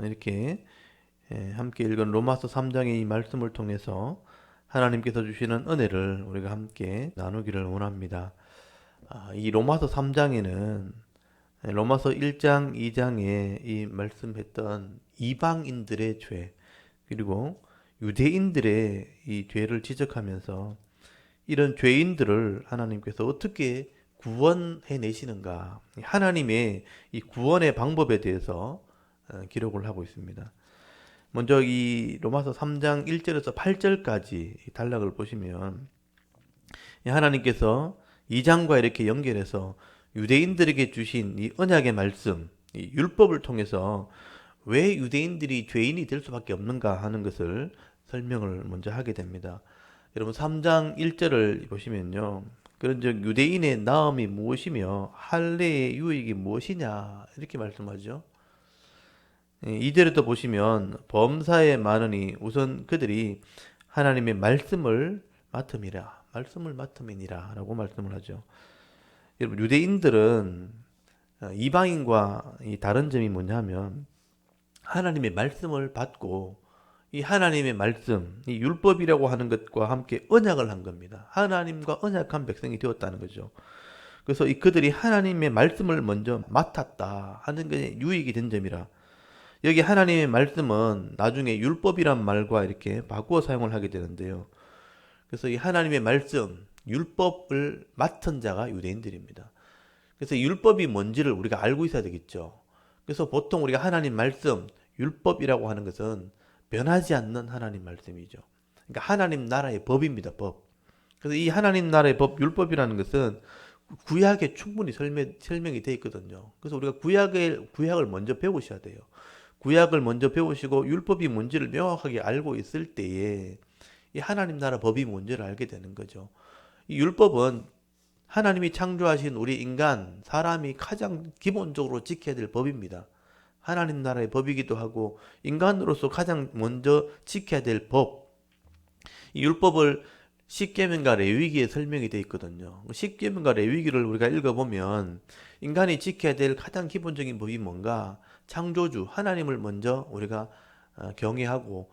이렇게 함께 읽은 로마서 3장의 이 말씀을 통해서 하나님께서 주시는 은혜를 우리가 함께 나누기를 원합니다. 이 로마서 3장에는 로마서 1장, 2장에 이 말씀했던 이방인들의 죄, 그리고 유대인들의 이 죄를 지적하면서 이런 죄인들을 하나님께서 어떻게 구원해 내시는가, 하나님의 이 구원의 방법에 대해서 기록을 하고 있습니다. 먼저 이 로마서 3장 1절에서 8절까지 단락을 보시면 하나님께서 2장과 이렇게 연결해서 유대인들에게 주신 이 언약의 말씀, 이 율법을 통해서 왜 유대인들이 죄인이 될 수밖에 없는가 하는 것을 설명을 먼저 하게 됩니다. 여러분 3장 1절을 보시면요, 그런즉 유대인의 나음이 무엇이며 할례의 유익이 무엇이냐 이렇게 말씀하죠. 2절에도 보시면 범사에 많으니 우선 그들이 하나님의 말씀을 맡음이니라 라고 말씀을 하죠. 여러분 유대인들은 이방인과 이 다른 점이 뭐냐면 하나님의 말씀을 받고 이 하나님의 말씀, 이 율법이라고 하는 것과 함께 언약을 한 겁니다. 하나님과 언약한 백성이 되었다는 거죠. 그래서 이 그들이 하나님의 말씀을 먼저 맡았다 하는 게 유익이 된 점이라, 여기 하나님의 말씀은 나중에 율법이란 말과 이렇게 바꾸어 사용을 하게 되는데요. 그래서 이 하나님의 말씀, 율법을 맡은 자가 유대인들입니다. 그래서 율법이 뭔지를 우리가 알고 있어야 되겠죠. 그래서 보통 우리가 하나님 말씀, 율법이라고 하는 것은 변하지 않는 하나님 말씀이죠. 그러니까 하나님 나라의 법입니다, 법. 그래서 이 하나님 나라의 법, 율법이라는 것은 구약에 충분히 설명이 되어 있거든요. 그래서 우리가 구약을 먼저 배우셔야 돼요. 구약을 먼저 배우시고 율법이 뭔지를 명확하게 알고 있을 때에 이 하나님 나라 법이 뭔지를 알게 되는 거죠. 이 율법은 하나님이 창조하신 우리 인간, 사람이 가장 기본적으로 지켜야 될 법입니다. 하나님 나라의 법이기도 하고 인간으로서 가장 먼저 지켜야 될 법. 이 율법을 십계명과 레위기에 설명이 되어 있거든요. 십계명과 레위기를 우리가 읽어보면 인간이 지켜야 될 가장 기본적인 법이 뭔가, 창조주 하나님을 먼저 우리가 경외하고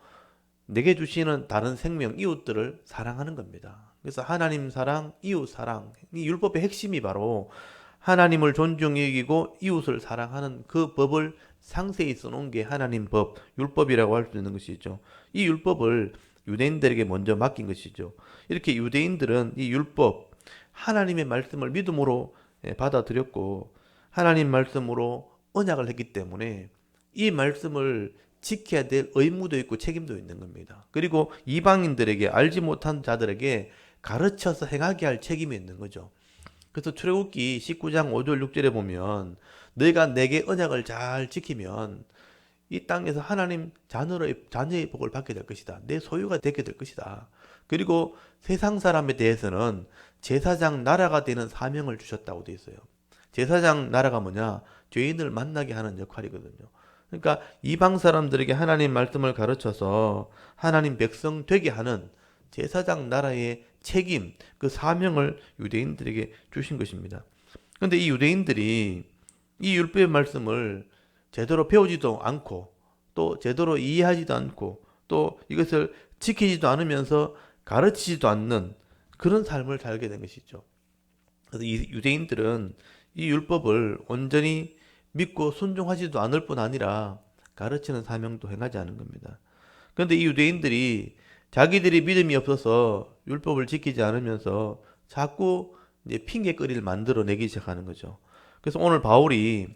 내게 주시는 다른 생명, 이웃들을 사랑하는 겁니다. 그래서 하나님 사랑, 이웃 사랑, 이 율법의 핵심이 바로 하나님을 존중히 여기고 이웃을 사랑하는 그 법을 상세히 써놓은 게 하나님 법, 율법이라고 할 수 있는 것이죠. 이 율법을 유대인들에게 먼저 맡긴 것이죠. 이렇게 유대인들은 이 율법, 하나님의 말씀을 믿음으로 받아들였고 하나님 말씀으로 언약을 했기 때문에 이 말씀을 지켜야 될 의무도 있고 책임도 있는 겁니다. 그리고 이방인들에게, 알지 못한 자들에게 가르쳐서 행하게 할 책임이 있는 거죠. 그래서 출애굽기 19장 5절 6절에 보면 너희가 내게 언약을 잘 지키면 이 땅에서 하나님 자녀의 복을 받게 될 것이다. 내 소유가 되게 될 것이다. 그리고 세상 사람에 대해서는 제사장 나라가 되는 사명을 주셨다고 되어 있어요. 제사장 나라가 뭐냐? 죄인을 만나게 하는 역할이거든요. 그러니까 이방 사람들에게 하나님 말씀을 가르쳐서 하나님 백성 되게 하는 제사장 나라의 책임, 그 사명을 유대인들에게 주신 것입니다. 그런데 이 유대인들이 이 율법의 말씀을 제대로 배우지도 않고 또 제대로 이해하지도 않고 또 이것을 지키지도 않으면서 가르치지도 않는 그런 삶을 살게 된 것이죠. 그래서 이 유대인들은 이 율법을 온전히 믿고 순종하지도 않을 뿐 아니라 가르치는 사명도 행하지 않은 겁니다. 그런데 이 유대인들이 자기들이 믿음이 없어서 율법을 지키지 않으면서 자꾸 이제 핑계거리를 만들어내기 시작하는 거죠. 그래서 오늘 바울이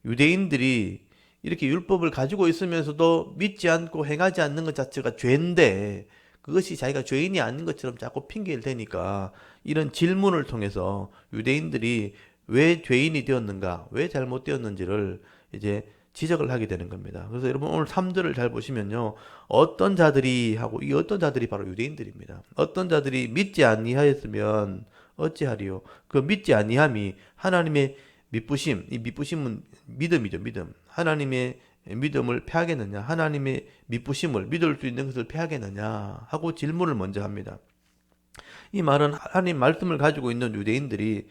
유대인들이 이렇게 율법을 가지고 있으면서도 믿지 않고 행하지 않는 것 자체가 죄인데 그것이 자기가 죄인이 아닌 것처럼 자꾸 핑계를 대니까 이런 질문을 통해서 유대인들이 왜 죄인이 되었는가, 왜 잘못되었는지를 이제 지적을 하게 되는 겁니다. 그래서 여러분 오늘 3절을 잘 보시면요, 어떤 자들이 하고, 이 어떤 자들이 바로 유대인들입니다. 어떤 자들이 믿지 아니하였으면 어찌하리요? 그 믿지 아니함이 하나님의 미쁘심, 이 미쁘심은 믿음이죠, 믿음. 하나님의 믿음을 패하겠느냐, 하나님의 미쁘심을, 믿을 수 있는 것을 패하겠느냐 하고 질문을 먼저 합니다. 이 말은 하나님 말씀을 가지고 있는 유대인들이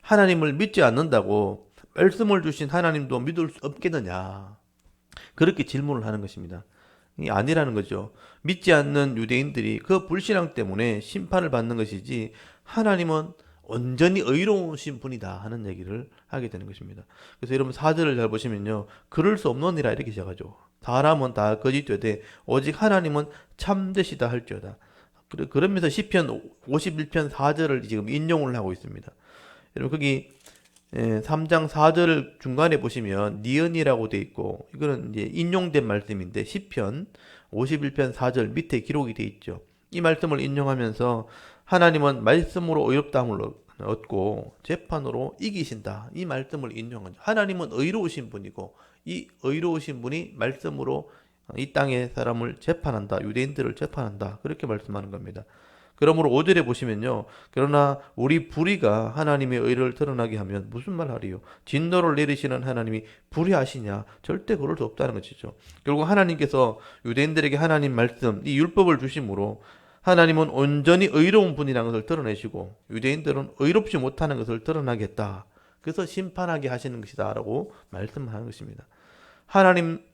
하나님을 믿지 않는다고 말씀을 주신 하나님도 믿을 수 없겠느냐, 그렇게 질문을 하는 것입니다. 이 아니라는 거죠. 믿지 않는 유대인들이 그 불신앙 때문에 심판을 받는 것이지 하나님은 온전히 의로우신 분이다 하는 얘기를 하게 되는 것입니다. 그래서 여러분 4절을 잘 보시면요. 그럴 수 없느니라 이렇게 시작하죠. 사람은 다 거짓되되 오직 하나님은 참되시다 할지어다. 그러면서 시편 51편 4절을 지금 인용을 하고 있습니다. 여러분 거기 3장 4절 중간에 보시면 니은이라고 되어 있고 이거는 이제 인용된 말씀인데 시편 51편 4절 밑에 기록이 되어 있죠. 이 말씀을 인용하면서 하나님은 말씀으로 의롭다함을 얻고 재판으로 이기신다. 이 말씀을 인용하죠. 하나님은 의로우신 분이고 이 의로우신 분이 말씀으로 이 땅의 사람을 재판한다. 유대인들을 재판한다. 그렇게 말씀하는 겁니다. 그러므로 5절에 보시면요. 그러나 우리 불의가 하나님의 의를 드러나게 하면 무슨 말 하리요? 진노를 내리시는 하나님이 불의하시냐? 절대 그럴 수 없다는 것이죠. 결국 하나님께서 유대인들에게 하나님 말씀, 이 율법을 주심으로 하나님은 온전히 의로운 분이라는 것을 드러내시고 유대인들은 의롭지 못하는 것을 드러나겠다. 그래서 심판하게 하시는 것이다 라고 말씀하는 것입니다.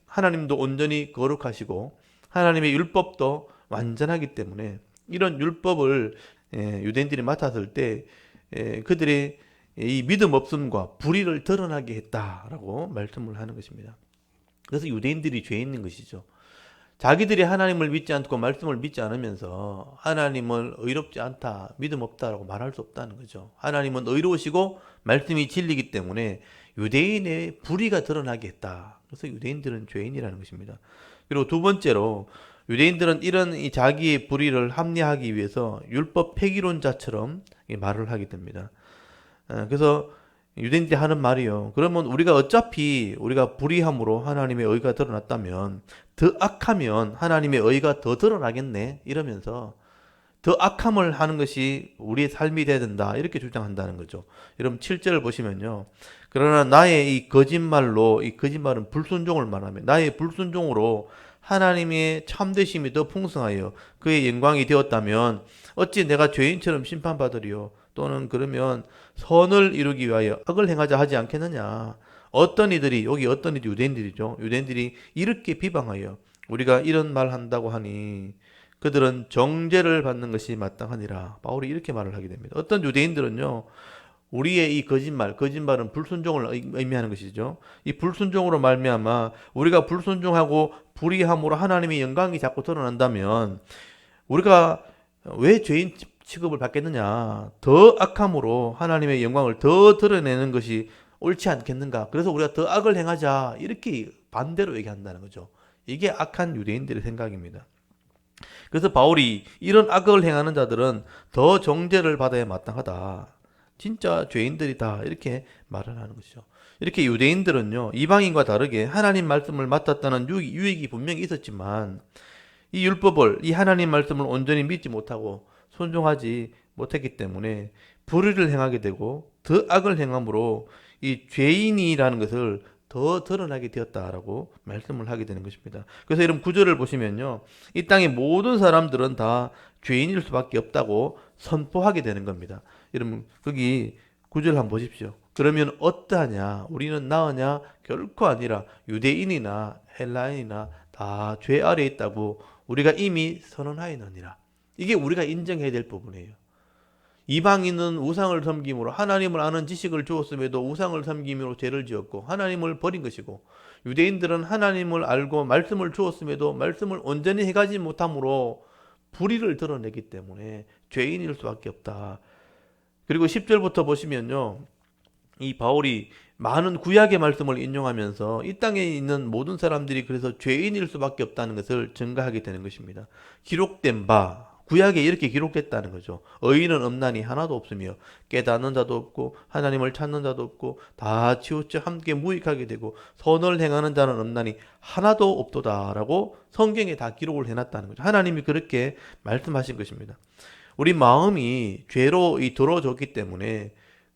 하나님도 온전히 거룩하시고 하나님의 율법도 완전하기 때문에 이런 율법을 유대인들이 맡았을 때 그들의 이 믿음 없음과 불의를 드러나게 했다라고 말씀을 하는 것입니다. 그래서 유대인들이 죄 있는 것이죠. 자기들이 하나님을 믿지 않고 말씀을 믿지 않으면서 하나님은 의롭지 않다, 믿음 없다라고 말할 수 없다는 거죠. 하나님은 의로우시고 말씀이 진리이기 때문에 유대인의 불의가 드러나게 했다. 그래서 유대인들은 죄인이라는 것입니다. 그리고 두 번째로 유대인들은 이런 이 자기의 불의를 합리화하기 위해서 율법 폐기론자처럼 말을 하게 됩니다. 그래서 유대인들이 하는 말이요. 그러면 어차피 우리가 불의함으로 하나님의 의가 드러났다면 더 악하면 하나님의 의가 더 드러나겠네 이러면서 더 악함을 하는 것이 우리의 삶이 돼야 된다 이렇게 주장한다는 거죠. 여러분 7절을 보시면요. 그러나 나의 이 거짓말로 이 거짓말은 불순종을 말하며 나의 불순종으로 하나님의 참되심이 더 풍성하여 그의 영광이 되었다면 어찌 내가 죄인처럼 심판받으리요? 또는 그러면 선을 이루기 위하여 악을 행하자 하지 않겠느냐? 어떤 이들이 유대인들이죠. 유대인들이 이렇게 비방하여 우리가 이런 말 한다고 하니 그들은 정죄를 받는 것이 마땅하니라. 바울이 이렇게 말을 하게 됩니다. 어떤 유대인들은요. 우리의 이 거짓말은 불순종을 의미하는 것이죠. 이 불순종으로 말미암아 우리가 불순종하고 불의함으로 하나님의 영광이 자꾸 드러난다면 우리가 왜 죄인 취급을 받겠느냐? 더 악함으로 하나님의 영광을 더 드러내는 것이 옳지 않겠는가? 그래서 우리가 더 악을 행하자 이렇게 반대로 얘기한다는 거죠. 이게 악한 유대인들의 생각입니다. 그래서 바울이 이런 악을 행하는 자들은 더 정죄를 받아야 마땅하다. 진짜 죄인들이다 이렇게 말을 하는 것이죠. 이렇게 유대인들은요 이방인과 다르게 하나님 말씀을 맡았다는 유익이 분명히 있었지만 이 하나님 말씀을 온전히 믿지 못하고 순종하지 못했기 때문에 불의를 행하게 되고 더 악을 행함으로 이 죄인이라는 것을 더 드러나게 되었다라고 말씀을 하게 되는 것입니다. 그래서 이런 구절을 보시면요 이 땅의 모든 사람들은 다 죄인일 수밖에 없다고 선포하게 되는 겁니다. 여러분 거기 구절 한번 보십시오. 그러면 어떠하냐? 우리는 나으냐? 결코 아니라 유대인이나 헬라인이나 다 죄 아래에 있다고 우리가 이미 선언하였느니라. 이게 우리가 인정해야 될 부분이에요. 이방인은 우상을 섬김으로 하나님을 아는 지식을 주었음에도 우상을 섬김으로 죄를 지었고 하나님을 버린 것이고 유대인들은 하나님을 알고 말씀을 주었음에도 말씀을 온전히 해가지 못함으로 불의를 드러내기 때문에 죄인일 수밖에 없다. 그리고 10절부터 보시면요. 이 바울이 많은 구약의 말씀을 인용하면서 이 땅에 있는 모든 사람들이 그래서 죄인일 수밖에 없다는 것을 증거하게 되는 것입니다. 기록된 바 구약에 이렇게 기록됐다는 거죠. 의인은 없나니 하나도 없으며 깨닫는 자도 없고 하나님을 찾는 자도 없고 다 치우쳐 함께 무익하게 되고 선을 행하는 자는 없나니 하나도 없도다라고 성경에 다 기록을 해놨다는 거죠. 하나님이 그렇게 말씀하신 것입니다. 우리 마음이 죄로 더러워졌기 때문에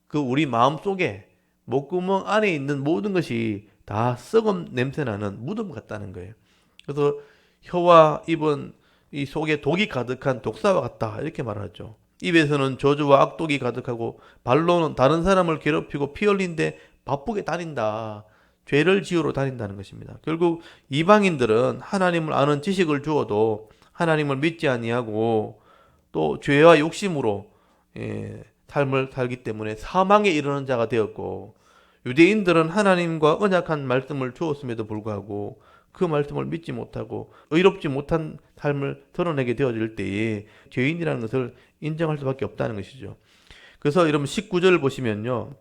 그 우리 마음 속에 목구멍 안에 있는 모든 것이 다 썩은 냄새나는 무덤 같다는 거예요. 그래서 혀와 입은 이 속에 독이 가득한 독사와 같다 이렇게 말하죠. 입에서는 저주와 악독이 가득하고 발로는 다른 사람을 괴롭히고 피 흘린데 바쁘게 다닌다. 죄를 지으러 다닌다는 것입니다. 결국 이방인들은 하나님을 아는 지식을 주어도 하나님을 믿지 아니하고 또 죄와 욕심으로 삶을 살기 때문에 사망에 이르는 자가 되었고, 유대인들은 하나님과 언약한 말씀을 주었음에도 불구하고 그 말씀을 믿지 못하고 의롭지 못한 삶을 드러내게 되어질 때에 죄인이라는 것을 인정할 수밖에 없다는 것이죠. 그래서 여러분 19절 보시면요,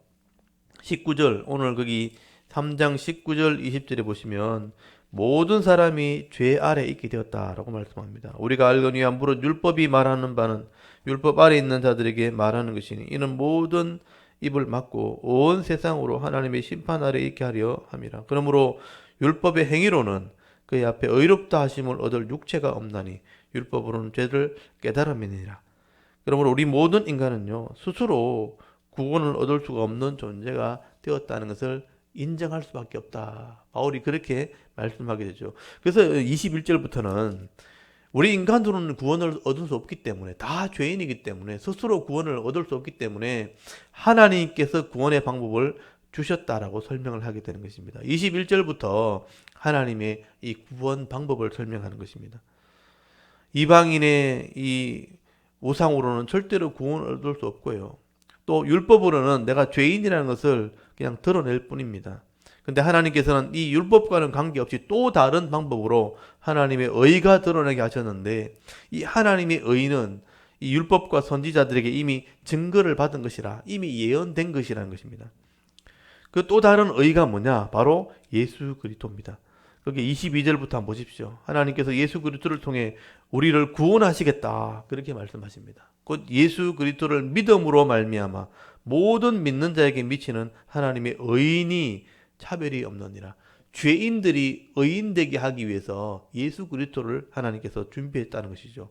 19절 오늘 거기 3장 19절 20절에 보시면 모든 사람이 죄 아래 있게 되었다라고 말씀합니다. 우리가 알거니와 무릇 율법이 말하는 바는 율법 아래 있는 자들에게 말하는 것이니 이는 모든 입을 막고 온 세상으로 하나님의 심판 아래 있게 하려 함이라. 그러므로 율법의 행위로는 그의 앞에 의롭다 하심을 얻을 육체가 없나니 율법으로는 죄를 깨달음이니라. 그러므로 우리 모든 인간은요, 스스로 구원을 얻을 수가 없는 존재가 되었다는 것을 인정할 수밖에 없다. 바울이 그렇게 말씀하게 되죠. 그래서 21절부터는 우리 인간들은 구원을 얻을 수 없기 때문에, 다 죄인이기 때문에, 스스로 구원을 얻을 수 없기 때문에 하나님께서 구원의 방법을 주셨다라고 설명을 하게 되는 것입니다. 21절부터 하나님의 이 구원 방법을 설명하는 것입니다. 이방인의 이 우상으로는 절대로 구원을 얻을 수 없고요. 또 율법으로는 내가 죄인이라는 것을 그냥 드러낼 뿐입니다. 근데 하나님께서는 이 율법과는 관계없이 또 다른 방법으로 하나님의 의가 드러나게 하셨는데, 이 하나님의 의는 이 율법과 선지자들에게 이미 증거를 받은 것이라, 이미 예언된 것이라는 것입니다. 그 또 다른 의가 뭐냐? 바로 예수 그리스도입니다. 거기 22절부터 한번 보십시오. 하나님께서 예수 그리스도를 통해 우리를 구원하시겠다, 그렇게 말씀하십니다. 곧 예수 그리스도를 믿음으로 말미암아 모든 믿는 자에게 미치는 하나님의 의인이 차별이 없느니라. 죄인들이 의인되게 하기 위해서 예수 그리스도를 하나님께서 준비했다는 것이죠.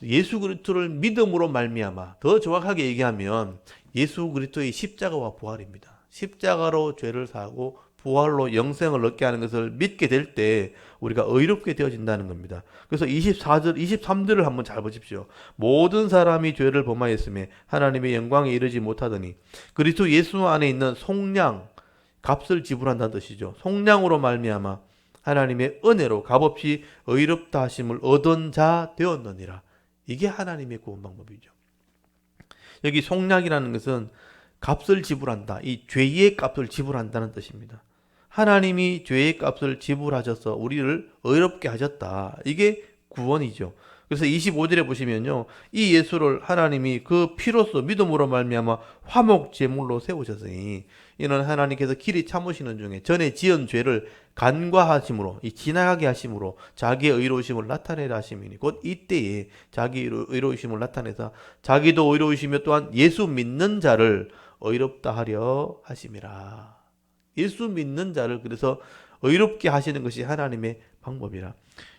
예수 그리스도를 믿음으로 말미암아, 더 정확하게 얘기하면 예수 그리스도의 십자가와 부활입니다. 십자가로 죄를 사하고 부활로 영생을 얻게 하는 것을 믿게 될 때 우리가 의롭게 되어진다는 겁니다. 그래서 24절, 23절을 한번 잘 보십시오. 모든 사람이 죄를 범하였으며 하나님의 영광에 이르지 못하더니 그리스도 예수 안에 있는 속량, 값을 지불한다는 뜻이죠. 속량으로 말미암아 하나님의 은혜로 값없이 의롭다 하심을 얻은 자 되었느니라. 이게 하나님의 구원 방법이죠. 여기 속량이라는 것은 값을 지불한다, 이 죄의 값을 지불한다는 뜻입니다. 하나님이 죄의 값을 지불하셔서 우리를 의롭게 하셨다. 이게 구원이죠. 그래서 25절에 보시면요, 이 예수를 하나님이 그 피로써 믿음으로 말미암아 화목 제물로 세우셨으니 이는 하나님께서 길이 참으시는 중에 전에 지은 죄를 간과하심으로, 이 지나가게 하심으로 자기의 의로우심을 나타내라 하심이니 곧 이때에 자기 의로우심을 나타내서 자기도 의로우시며 또한 예수 믿는 자를 의롭다 하려 하심이라. 예수 믿는 자를 그래서 의롭게 하시는 것이 하나님의 방법이라.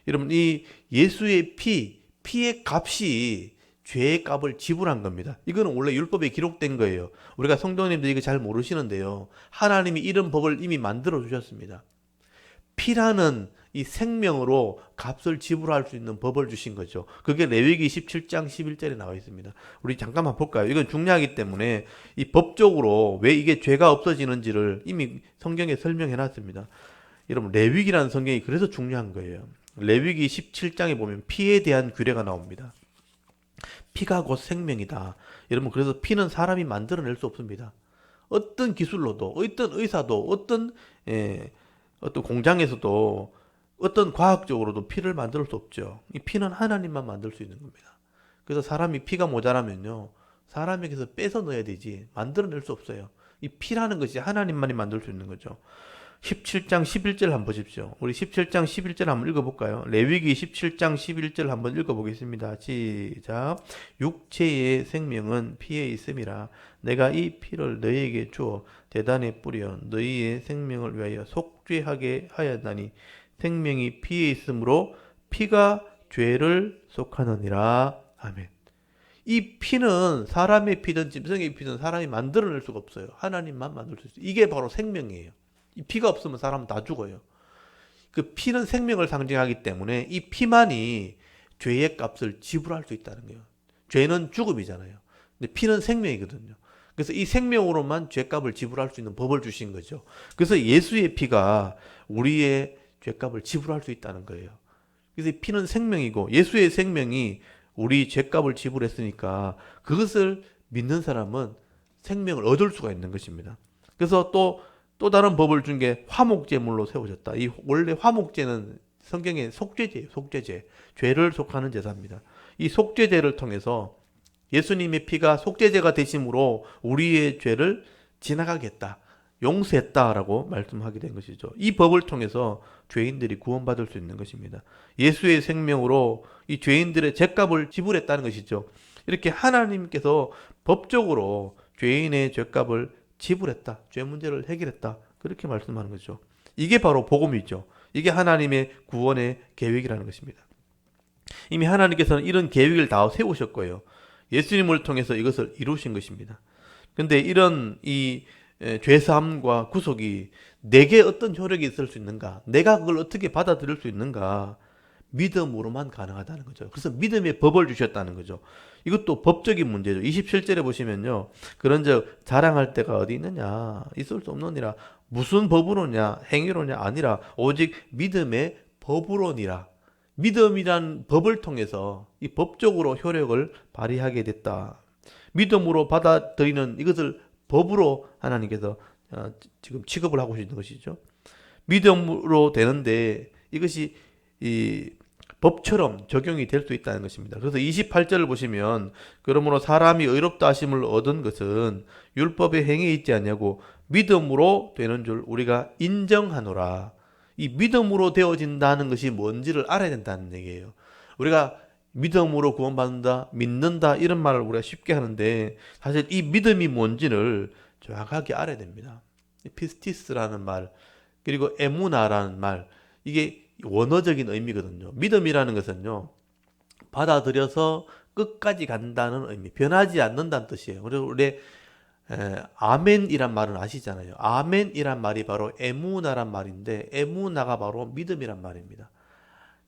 여러분, 이 예수의 피의 값이 죄의 값을 지불한 겁니다. 이거는 원래 율법에 기록된 거예요. 우리가 성도님들이 이거 잘 모르시는데요, 하나님이 이런 법을 이미 만들어 주셨습니다. 피라는 이 생명으로 값을 지불할 수 있는 법을 주신 거죠. 그게 레위기 17장 11절에 나와 있습니다. 우리 잠깐만 볼까요? 이건 중요하기 때문에 이 법적으로 왜 이게 죄가 없어지는지를 이미 성경에 설명해 놨습니다. 여러분, 레위기라는 성경이 그래서 중요한 거예요. 레위기 17장에 보면 피에 대한 규례가 나옵니다. 피가 곧 생명이다. 여러분, 그래서 피는 사람이 만들어낼 수 없습니다. 어떤 기술로도, 어떤 의사도, 어떤 공장에서도, 어떤 과학적으로도 피를 만들 수 없죠. 이 피는 하나님만 만들 수 있는 겁니다. 그래서 사람이 피가 모자라면요, 사람에게서 뺏어 넣어야 되지 만들어낼 수 없어요. 이 피라는 것이 하나님만이 만들 수 있는 거죠. 17장 11절 한번 보십시오. 우리 17장 11절 한번 읽어볼까요? 레위기 17장 11절 한번 읽어보겠습니다. 시작. 육체의 생명은 피에 있음이라. 내가 이 피를 너희에게 주어 대단에 뿌려 너희의 생명을 위하여 속죄하게 하였나니 생명이 피에 있으므로 피가 죄를 속하느니라. 아멘. 이 피는 사람의 피든 짐승의 피든 사람이 만들어낼 수가 없어요. 하나님만 만들 수 있어요. 이게 바로 생명이에요. 이 피가 없으면 사람은 다 죽어요. 그 피는 생명을 상징하기 때문에 이 피만이 죄의 값을 지불할 수 있다는 거예요. 죄는 죽음이잖아요. 근데 피는 생명이거든요. 그래서 이 생명으로만 죄값을 지불할 수 있는 법을 주신 거죠. 그래서 예수의 피가 우리의 죄값을 지불할 수 있다는 거예요. 그래서 이 피는 생명이고 예수의 생명이 우리 죄값을 지불했으니까 그것을 믿는 사람은 생명을 얻을 수가 있는 것입니다. 그래서 또 다른 법을 준 게 화목제물로 세워졌다. 이 원래 화목제는 성경의 속죄제예요. 속죄제. 죄를 속하는 제사입니다. 이 속죄제를 통해서 예수님의 피가 속죄제가 되심으로 우리의 죄를 지나가게 했다. 용서했다라고 말씀하게 된 것이죠. 이 법을 통해서 죄인들이 구원받을 수 있는 것입니다. 예수의 생명으로 이 죄인들의 죄값을 지불했다는 것이죠. 이렇게 하나님께서 법적으로 죄인의 죄값을 지불했다. 죄 문제를 해결했다. 그렇게 말씀하는 거죠. 이게 바로 복음이죠. 이게 하나님의 구원의 계획이라는 것입니다. 이미 하나님께서는 이런 계획을 다 세우셨고요. 예수님을 통해서 이것을 이루신 것입니다. 근데 이런 이 죄사함과 구속이 내게 어떤 효력이 있을 수 있는가? 내가 그걸 어떻게 받아들일 수 있는가? 믿음으로만 가능하다는 거죠. 그래서 믿음의 법을 주셨다는 거죠. 이것도 법적인 문제죠. 27절에 보시면요. 그런즉 자랑할 때가 어디 있느냐? 있을 수 없느니라. 무슨 법으로냐? 행위로냐? 아니라 오직 믿음의 법으로니라. 믿음이란 법을 통해서 이 법적으로 효력을 발휘하게 됐다. 믿음으로 받아들이는 이것을 법으로 하나님께서 지금 취급을 하고 있는 것이죠. 믿음으로 되는데 이것이 이 법처럼 적용이 될 수 있다는 것입니다. 그래서 28절을 보시면 그러므로 사람이 의롭다 하심을 얻은 것은 율법의 행위에 있지 않냐고 믿음으로 되는 줄 우리가 인정하노라. 이 믿음으로 되어진다는 것이 뭔지를 알아야 된다는 얘기예요. 우리가 믿음으로 구원받는다, 믿는다 이런 말을 우리가 쉽게 하는데 사실 이 믿음이 뭔지를 정확하게 알아야 됩니다. 피스티스라는 말, 그리고 에무나라는 말, 이게 원어적인 의미거든요. 믿음이라는 것은요, 받아들여서 끝까지 간다는 의미, 변하지 않는다는 뜻이에요. 그래서 우리 아멘이란 말은 아시잖아요. 아멘이란 말이 바로 에무나란 말인데 에무나가 바로 믿음이란 말입니다.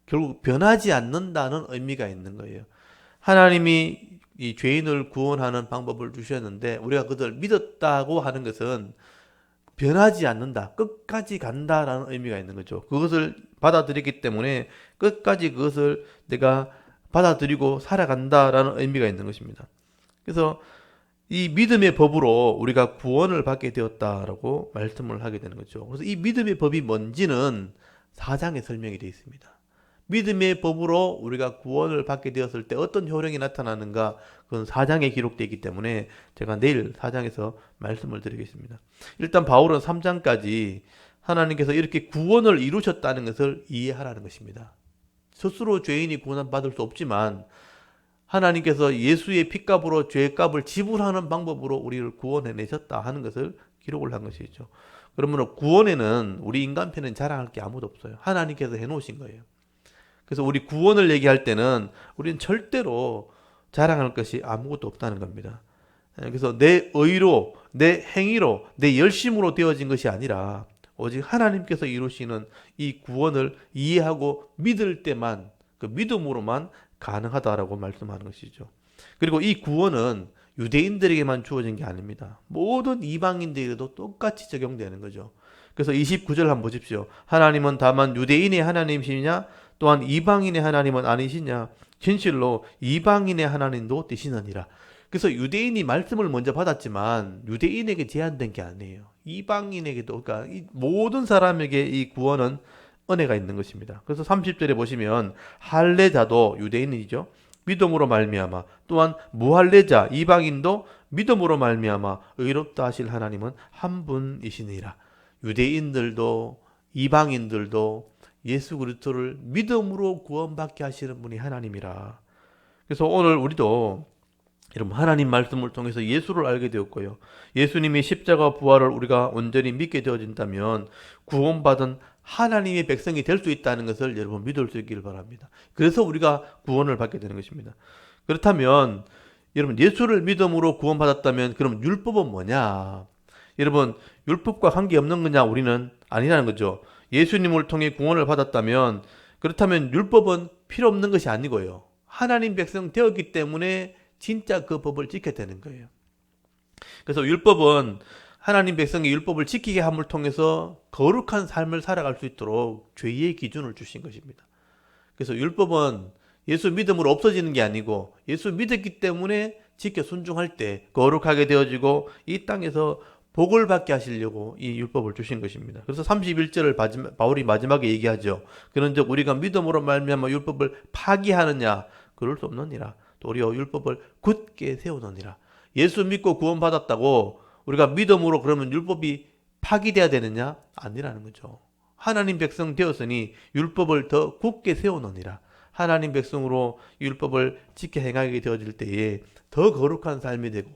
결국 변하지 않는다는 의미가 있는 거예요. 하나님이 이 죄인을 구원하는 방법을 주셨는데 우리가 그들 믿었다고 하는 것은 변하지 않는다, 끝까지 간다라는 의미가 있는 거죠. 그것을 받아들이기 때문에 끝까지 그것을 내가 받아들이고 살아간다라는 의미가 있는 것입니다. 그래서 이 믿음의 법으로 우리가 구원을 받게 되었다라고 말씀을 하게 되는 거죠. 그래서 이 믿음의 법이 뭔지는 4장에 설명이 되어 있습니다. 믿음의 법으로 우리가 구원을 받게 되었을 때 어떤 효력이 나타나는가, 그건 4장에 기록되어 있기 때문에 제가 내일 4장에서 말씀을 드리겠습니다. 일단 바울은 3장까지 하나님께서 이렇게 구원을 이루셨다는 것을 이해하라는 것입니다. 스스로 죄인이 구원받을 수 없지만 하나님께서 예수의 피값으로 죄값을 지불하는 방법으로 우리를 구원해내셨다 하는 것을 기록을 한 것이죠. 그러면 구원에는 우리 인간편은 자랑할 게 아무도 없어요. 하나님께서 해놓으신 거예요. 그래서 우리 구원을 얘기할 때는 우리는 절대로 자랑할 것이 아무것도 없다는 겁니다. 그래서 내 의로, 내 행위로, 내 열심으로 되어진 것이 아니라 오직 하나님께서 이루시는 이 구원을 이해하고 믿을 때만, 그 믿음으로만 가능하다라고 말씀하는 것이죠. 그리고 이 구원은 유대인들에게만 주어진 게 아닙니다. 모든 이방인들에게도 똑같이 적용되는 거죠. 그래서 29절 한번 보십시오. 하나님은 다만 유대인의 하나님이시냐 또한 이방인의 하나님은 아니시냐 진실로 이방인의 하나님도 되시느니라. 그래서 유대인이 말씀을 먼저 받았지만 유대인에게 제한된 게 아니에요. 이방인에게도, 그러니까 이 모든 사람에게 이 구원은 은혜가 있는 것입니다. 그래서 30절에 보시면 할례자도 유대인이죠. 믿음으로 말미암아 또한 무할례자 이방인도 믿음으로 말미암아 의롭다 하실 하나님은 한 분이시니라. 유대인들도 이방인들도 예수 그리스도를 믿음으로 구원받게 하시는 분이 하나님이라. 그래서 오늘 우리도 여러분 하나님 말씀을 통해서 예수를 알게 되었고요. 예수님의 십자가 부활을 우리가 온전히 믿게 되어진다면 구원받은 하나님의 백성이 될 수 있다는 것을 여러분 믿을 수 있기를 바랍니다. 그래서 우리가 구원을 받게 되는 것입니다. 그렇다면 여러분 예수를 믿음으로 구원받았다면 그럼 율법은 뭐냐? 여러분 율법과 관계없는 거냐? 우리는 아니라는 거죠. 예수님을 통해 구원을 받았다면 그렇다면 율법은 필요 없는 것이 아니고요. 하나님 백성 되었기 때문에 진짜 그 법을 지켜야 되는 거예요. 그래서 율법은 하나님 백성이 율법을 지키게 함을 통해서 거룩한 삶을 살아갈 수 있도록 죄의 기준을 주신 것입니다. 그래서 율법은 예수 믿음으로 없어지는 게 아니고 예수 믿었기 때문에 지켜 순종할 때 거룩하게 되어지고 이 땅에서 복을 받게 하시려고 이 율법을 주신 것입니다. 그래서 31절을 바울이 마지막에 얘기하죠. 그런즉 우리가 믿음으로 말미암아 율법을 파기하느냐? 그럴 수 없느니라. 도리어 율법을 굳게 세우느니라. 예수 믿고 구원받았다고 우리가 믿음으로 그러면 율법이 파기돼야 되느냐? 아니라는 거죠. 하나님 백성 되었으니 율법을 더 굳게 세우느니라. 하나님 백성으로 율법을 지켜 행하게 되어질 때에 더 거룩한 삶이 되고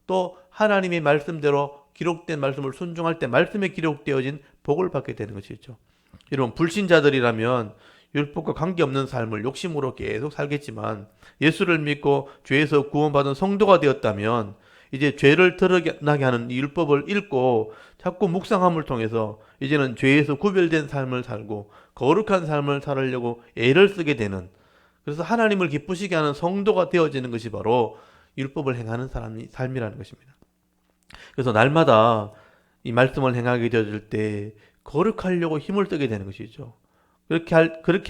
또 하나님의 말씀대로 기록된 말씀을 순종할 때 말씀에 기록되어진 복을 받게 되는 것이죠. 여러분, 불신자들이라면 율법과 관계없는 삶을 욕심으로 계속 살겠지만 예수를 믿고 죄에서 구원받은 성도가 되었다면 이제 죄를 드러나게 하는 이 율법을 읽고 자꾸 묵상함을 통해서 이제는 죄에서 구별된 삶을 살고 거룩한 삶을 살으려고 애를 쓰게 되는, 그래서 하나님을 기쁘시게 하는 성도가 되어지는 것이 바로 율법을 행하는 삶이라는 것입니다. 그래서 날마다 이 말씀을 행하게 되어질 때 거룩하려고 힘을 쓰게 되는 것이죠. 그렇게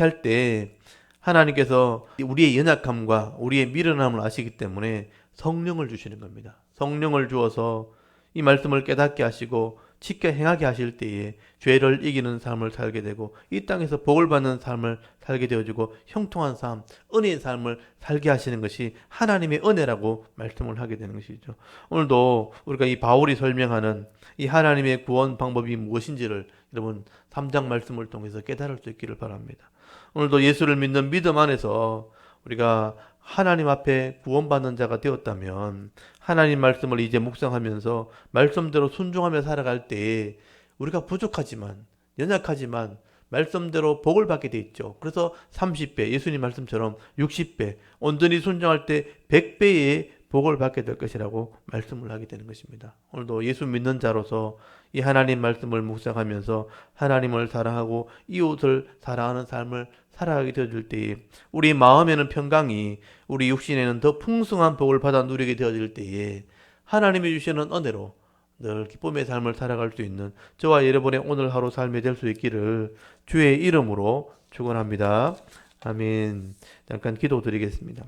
할 때 하나님께서 우리의 연약함과 우리의 미련함을 아시기 때문에 성령을 주시는 겁니다. 성령을 주어서 이 말씀을 깨닫게 하시고 지켜 행하게 하실 때에 죄를 이기는 삶을 살게 되고 이 땅에서 복을 받는 삶을 살게 되어지고 형통한 삶, 은혜의 삶을 살게 하시는 것이 하나님의 은혜라고 말씀을 하게 되는 것이죠. 오늘도 우리가 이 바울이 설명하는 이 하나님의 구원 방법이 무엇인지를 여러분 3장 말씀을 통해서 깨달을 수 있기를 바랍니다. 오늘도 예수를 믿는 믿음 안에서 우리가 하나님 앞에 구원받는 자가 되었다면 하나님 말씀을 이제 묵상하면서 말씀대로 순종하며 살아갈 때에 우리가 부족하지만 연약하지만 말씀대로 복을 받게 돼 있죠. 그래서 30배, 예수님 말씀처럼 60배, 온전히 순종할 때 100배의 복을 받게 될 것이라고 말씀을 하게 되는 것입니다. 오늘도 예수 믿는 자로서 이 하나님 말씀을 묵상하면서 하나님을 사랑하고 이웃을 사랑하는 삶을 살아가게 되어질 때에 우리 마음에는 평강이, 우리 육신에는 더 풍성한 복을 받아 누리게 되어질 때에 하나님이 주시는 은혜로 늘 기쁨의 삶을 살아갈 수 있는 저와 여러분의 오늘 하루 삶이 될 수 있기를 주의 이름으로 축원합니다. 아멘. 잠깐 기도드리겠습니다.